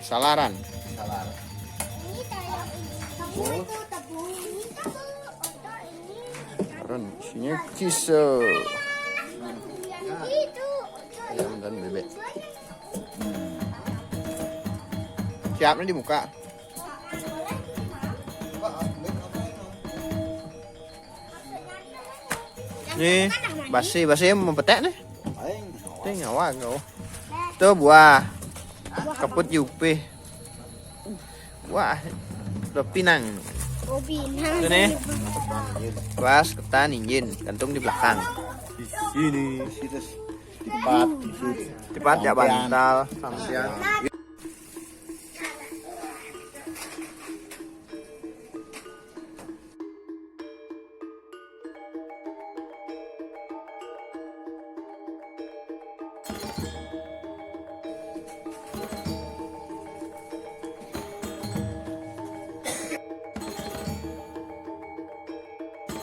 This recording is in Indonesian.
Salaran. Salah. Ron, isinya kiso. Ayam dan bebek. Siap nih dibuka. Nih, basi mau petek nih. Ini ngawa kau. Itu buah kaput yupi. Wah, udah pinang. Itu nih. Kuas ketan injin, gantung di belakang. Di sini, situs. Tipat Cepat ya bantal, sampian.